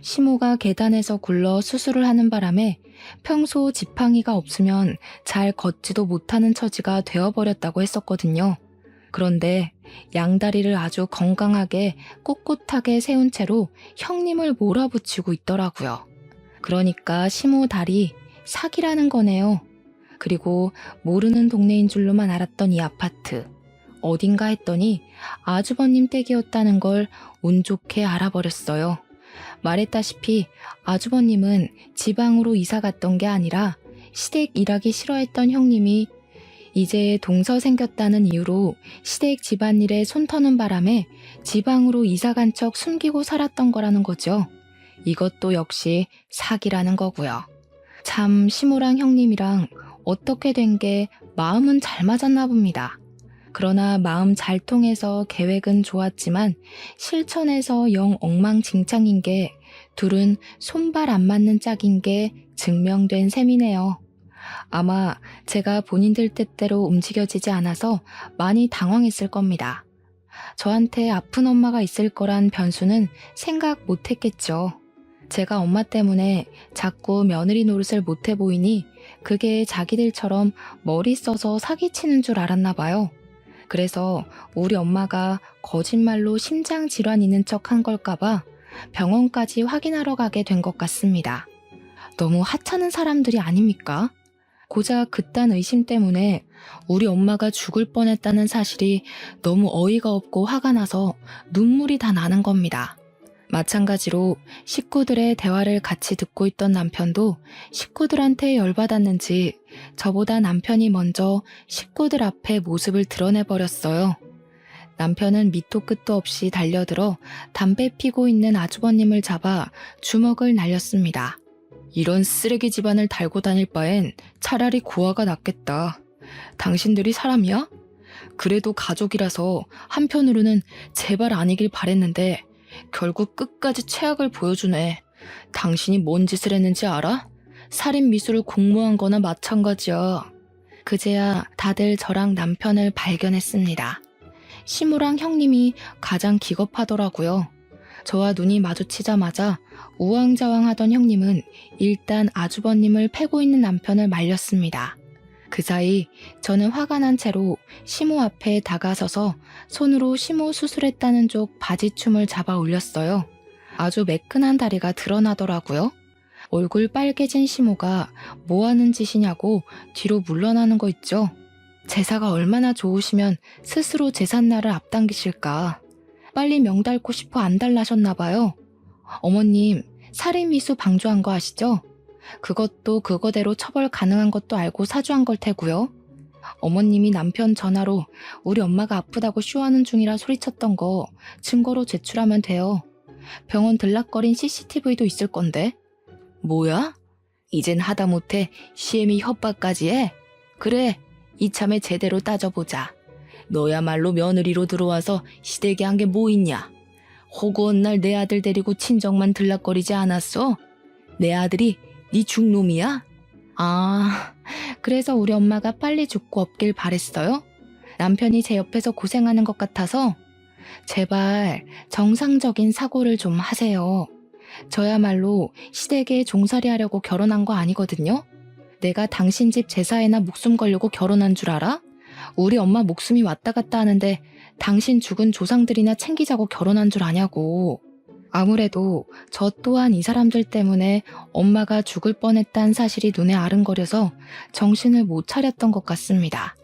시모가 계단에서 굴러 수술을 하는 바람에 평소 지팡이가 없으면 잘 걷지도 못하는 처지가 되어버렸다고 했었거든요. 그런데 양다리를 아주 건강하게 꼿꼿하게 세운 채로 형님을 몰아붙이고 있더라고요. 그러니까 시모 다리 사기라는 거네요. 그리고 모르는 동네인 줄로만 알았던 이 아파트. 어딘가 했더니 아주버님 댁이었다는 걸 운 좋게 알아버렸어요. 말했다시피 아주버님은 지방으로 이사 갔던 게 아니라 시댁 일하기 싫어했던 형님이 이제 동서 생겼다는 이유로 시댁 집안일에 손 터는 바람에 지방으로 이사 간 척 숨기고 살았던 거라는 거죠. 이것도 역시 사기라는 거고요. 참 시모랑 형님이랑 어떻게 된 게 마음은 잘 맞았나 봅니다. 그러나 마음 잘 통해서 계획은 좋았지만 실천에서 영 엉망진창인 게 둘은 손발 안 맞는 짝인 게 증명된 셈이네요. 아마 제가 본인들 뜻대로 움직여지지 않아서 많이 당황했을 겁니다. 저한테 아픈 엄마가 있을 거란 변수는 생각 못 했겠죠. 제가 엄마 때문에 자꾸 며느리 노릇을 못해 보이니 그게 자기들처럼 머리 써서 사기치는 줄 알았나 봐요. 그래서 우리 엄마가 거짓말로 심장 질환 있는 척 한 걸까봐 병원까지 확인하러 가게 된 것 같습니다. 너무 하찮은 사람들이 아닙니까? 고작 그딴 의심 때문에 우리 엄마가 죽을 뻔했다는 사실이 너무 어이가 없고 화가 나서 눈물이 다 나는 겁니다. 마찬가지로 식구들의 대화를 같이 듣고 있던 남편도 식구들한테 열받았는지 저보다 남편이 먼저 식구들 앞에 모습을 드러내버렸어요. 남편은 밑도 끝도 없이 달려들어 담배 피고 있는 아주버님을 잡아 주먹을 날렸습니다. 이런 쓰레기 집안을 달고 다닐 바엔 차라리 고아가 낫겠다. 당신들이 사람이야? 그래도 가족이라서 한편으로는 제발 아니길 바랬는데 결국 끝까지 최악을 보여주네. 당신이 뭔 짓을 했는지 알아? 살인 미수를 공모한 거나 마찬가지야. 그제야 다들 저랑 남편을 발견했습니다. 시무랑 형님이 가장 기겁하더라고요. 저와 눈이 마주치자마자 우왕좌왕하던 형님은 일단 아주버님을 패고 있는 남편을 말렸습니다. 그 사이 저는 화가 난 채로 시무 앞에 다가서서 손으로 시무 수술했다는 쪽 바지춤을 잡아 올렸어요. 아주 매끈한 다리가 드러나더라고요. 얼굴 빨개진 시무가 뭐하는 짓이냐고 뒤로 물러나는 거 있죠. 제사가 얼마나 좋으시면 스스로 제삿날을 앞당기실까. 빨리 명달고 싶어 안달나셨나 봐요. 어머님, 살인미수 방조한 거 아시죠? 그것도 그거대로 처벌 가능한 것도 알고 사주한 걸 테고요. 어머님이 남편 전화로 우리 엄마가 아프다고 쇼하는 중이라 소리쳤던 거 증거로 제출하면 돼요. 병원 들락거린 CCTV도 있을 건데. 뭐야? 이젠 하다못해 시애미 협박까지 해? 그래, 이참에 제대로 따져보자. 너야말로 며느리로 들어와서 시댁에 한 게 뭐 있냐? 호구한 날 내 아들 데리고 친정만 들락거리지 않았어? 내 아들이 네 중놈이야? 아, 그래서 우리 엄마가 빨리 죽고 없길 바랬어요? 남편이 제 옆에서 고생하는 것 같아서? 제발 정상적인 사고를 좀 하세요. 저야말로 시댁에 종살이 하려고 결혼한 거 아니거든요? 내가 당신 집 제사에나 목숨 걸려고 결혼한 줄 알아? 우리 엄마 목숨이 왔다 갔다 하는데 당신 죽은 조상들이나 챙기자고 결혼한 줄 아냐고. 아무래도 저 또한 이 사람들 때문에 엄마가 죽을 뻔했다는 사실이 눈에 아른거려서 정신을 못 차렸던 것 같습니다.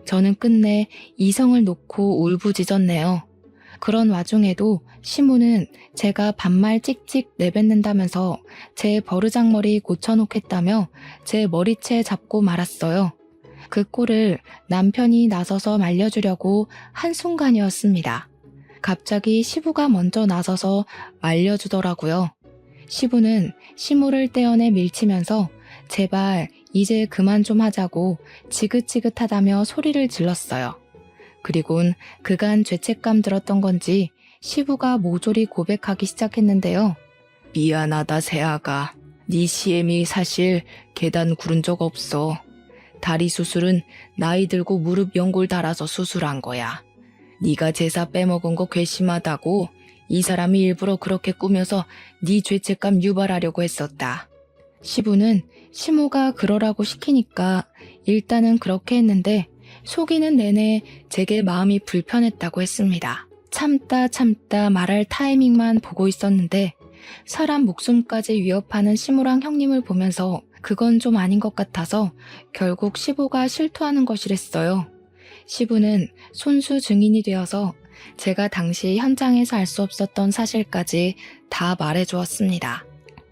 저는 끝내 이성을 놓고 울부짖었네요. 그런 와중에도 시무는 제가 반말 찍찍 내뱉는다면서 제 버르장머리 고쳐놓겠다며 제 머리채 잡고 말았어요. 그 꼴을 남편이 나서서 말려주려고 한순간이었습니다. 갑자기 시부가 먼저 나서서 말려주더라고요. 시부는 시무를 떼어내 밀치면서 제발 이제 그만 좀 하자고 지긋지긋하다며 소리를 질렀어요. 그리곤 그간 죄책감 들었던 건지 시부가 모조리 고백하기 시작했는데요. 미안하다 새아가. 네 시애미 사실 계단 구른 적 없어. 다리 수술은 나이 들고 무릎 연골 달아서 수술한 거야. 네가 제사 빼먹은 거 괘씸하다고 이 사람이 일부러 그렇게 꾸며서 네 죄책감 유발하려고 했었다. 시부는 시무가 그러라고 시키니까 일단은 그렇게 했는데 속이는 내내 제게 마음이 불편했다고 했습니다. 참다 말할 타이밍만 보고 있었는데 사람 목숨까지 위협하는 시무랑 형님을 보면서 그건 좀 아닌 것 같아서 결국 시부가 실토하는 것이랬어요. 시부는 손수 증인이 되어서 제가 당시 현장에서 알 수 없었던 사실까지 다 말해주었습니다.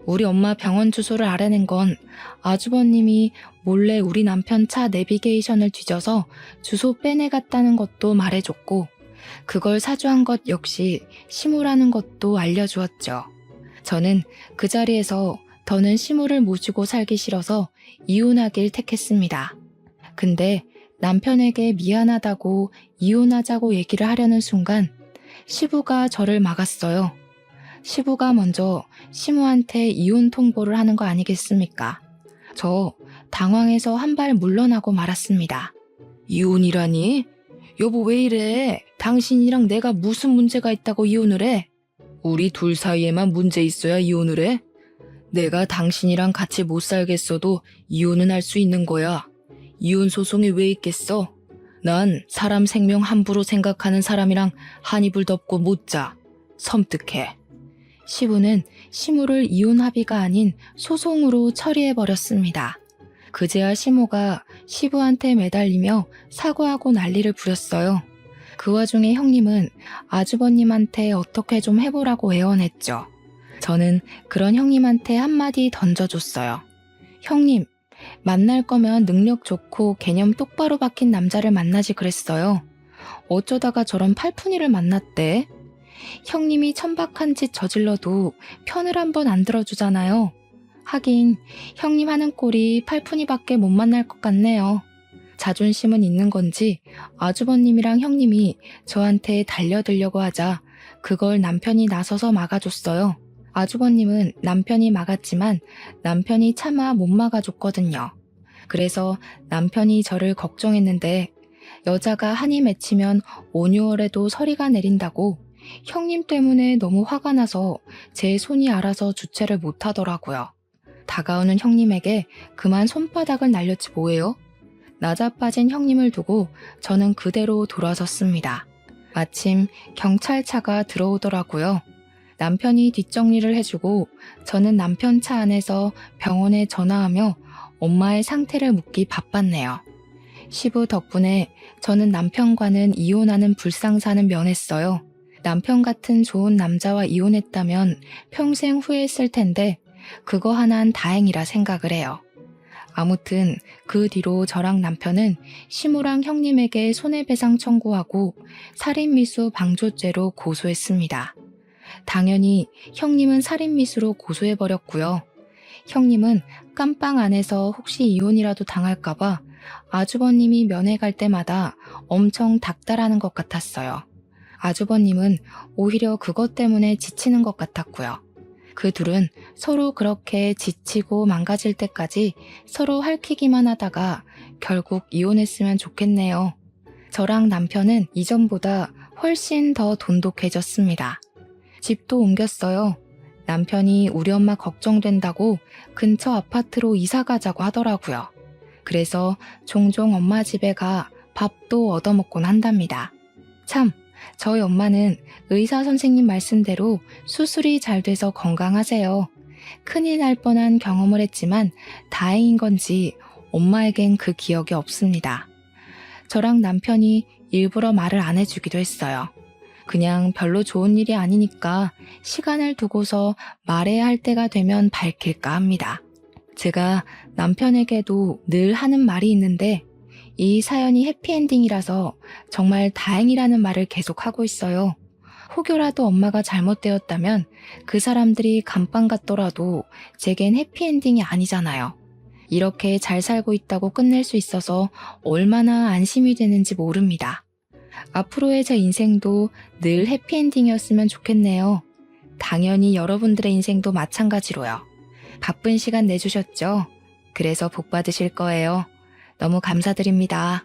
우리 엄마 병원 주소를 알아낸 건 아주버님이 몰래 우리 남편 차 내비게이션을 뒤져서 주소 빼내갔다는 것도 말해줬고 그걸 사주한 것 역시 시무라는 것도 알려주었죠. 저는 그 자리에서 더는 시무를 모시고 살기 싫어서 이혼하길 택했습니다. 근데 남편에게 미안하다고 이혼하자고 얘기를 하려는 순간 시부가 저를 막았어요. 시부가 먼저 시무한테 이혼 통보를 하는 거 아니겠습니까? 저 당황해서 한 발 물러나고 말았습니다. 이혼이라니? 여보 왜 이래? 당신이랑 내가 무슨 문제가 있다고 이혼을 해? 우리 둘 사이에만 문제 있어야 이혼을 해? 내가 당신이랑 같이 못 살겠어도 이혼은 할 수 있는 거야. 이혼 소송이 왜 있겠어? 난 사람 생명 함부로 생각하는 사람이랑 한 이불 덮고 못 자. 섬뜩해. 시부는 시무를 이혼 합의가 아닌 소송으로 처리해버렸습니다. 그제야 시무가 시부한테 매달리며 사과하고 난리를 부렸어요. 그 와중에 형님은 아주버님한테 어떻게 좀 해보라고 애원했죠. 저는 그런 형님한테 한마디 던져줬어요. 형님, 만날 거면 능력 좋고 개념 똑바로 박힌 남자를 만나지 그랬어요. 어쩌다가 저런 팔푼이를 만났대? 형님이 천박한 짓 저질러도 편을 한번 안 들어주잖아요. 하긴 형님 하는 꼴이 팔푼이밖에 못 만날 것 같네요. 자존심은 있는 건지 아주버님이랑 형님이 저한테 달려들려고 하자 그걸 남편이 나서서 막아줬어요. 아주버님은 남편이 막았지만 남편이 차마 못 막아줬거든요. 그래서 남편이 저를 걱정했는데 여자가 한이 맺히면 5, 6월에도 서리가 내린다고 형님 때문에 너무 화가 나서 제 손이 알아서 주체를 못하더라고요. 다가오는 형님에게 그만 손바닥을 날렸지 뭐예요? 나자빠진 형님을 두고 저는 그대로 돌아섰습니다. 마침 경찰차가 들어오더라고요. 남편이 뒷정리를 해주고 저는 남편 차 안에서 병원에 전화하며 엄마의 상태를 묻기 바빴네요. 시부 덕분에 저는 남편과는 이혼하는 불상사는 면했어요. 남편 같은 좋은 남자와 이혼했다면 평생 후회했을 텐데 그거 하나는 다행이라 생각을 해요. 아무튼 그 뒤로 저랑 남편은 시무랑 형님에게 손해배상 청구하고 살인미수 방조죄로 고소했습니다. 당연히 형님은 살인미수로 고소해버렸고요. 형님은 깜빵 안에서 혹시 이혼이라도 당할까봐 아주버님이 면회 갈 때마다 엄청 닥달하는 것 같았어요. 아주버님은 오히려 그것 때문에 지치는 것 같았고요. 그 둘은 서로 그렇게 지치고 망가질 때까지 서로 핥히기만 하다가 결국 이혼했으면 좋겠네요. 저랑 남편은 이전보다 훨씬 더 돈독해졌습니다. 집도 옮겼어요. 남편이 우리 엄마 걱정된다고 근처 아파트로 이사 가자고 하더라고요. 그래서 종종 엄마 집에 가 밥도 얻어먹곤 한답니다. 참, 저희 엄마는 의사 선생님 말씀대로 수술이 잘 돼서 건강하세요. 큰일 날 뻔한 경험을 했지만 다행인 건지 엄마에겐 그 기억이 없습니다. 저랑 남편이 일부러 말을 안 해주기도 했어요. 그냥 별로 좋은 일이 아니니까 시간을 두고서 말해야 할 때가 되면 밝힐까 합니다. 제가 남편에게도 늘 하는 말이 있는데 이 사연이 해피엔딩이라서 정말 다행이라는 말을 계속하고 있어요. 혹여라도 엄마가 잘못되었다면 그 사람들이 감방 같더라도 제겐 해피엔딩이 아니잖아요. 이렇게 잘 살고 있다고 끝낼 수 있어서 얼마나 안심이 되는지 모릅니다. 앞으로의 제 인생도 늘 해피엔딩이었으면 좋겠네요. 당연히 여러분들의 인생도 마찬가지로요. 바쁜 시간 내주셨죠? 그래서 복 받으실 거예요. 너무 감사드립니다.